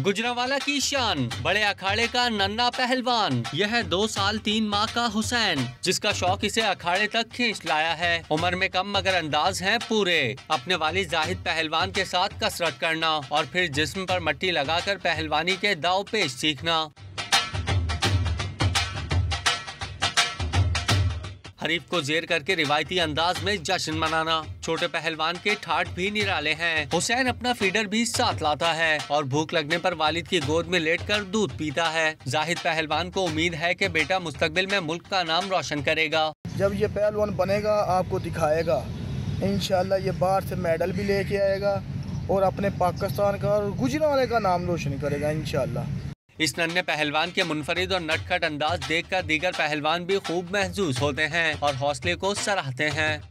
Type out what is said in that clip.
गुजरांवाला की शान, बड़े अखाड़े का नन्ना पहलवान। यह 2 साल 3 माह का हुसैन, जिसका शौक इसे अखाड़े तक खींच लाया है। उम्र में कम मगर अंदाज हैं पूरे। अपने वालिद जाहिद पहलवान के साथ कसरत करना और फिर जिस्म पर मट्टी लगाकर पहलवानी के दाव पेश सीखना। हरीफ को जेर करके रिवायती अंदाज में जश्न मनाना। छोटे पहलवान के ठाठ भी निराले हैं। हुसैन अपना फीडर भी साथ लाता है और भूख लगने पर वालिद की गोद में लेटकर दूध पीता है। जाहिद पहलवान को उम्मीद है कि बेटा मुस्तकबिल में मुल्क का नाम रोशन करेगा। जब ये पहलवान बनेगा आपको दिखाएगा, इंशाल्लाह ये बाहर से मेडल भी लेके आएगा और अपने पाकिस्तान का और गुजरांवाले का नाम रोशन करेगा इंशाल्लाह। इस नन्हे पहलवान के मुनफरिद और नटखट अंदाज देखकर दीगर पहलवान भी खूब महजूज होते हैं और हौसले को सराहते हैं।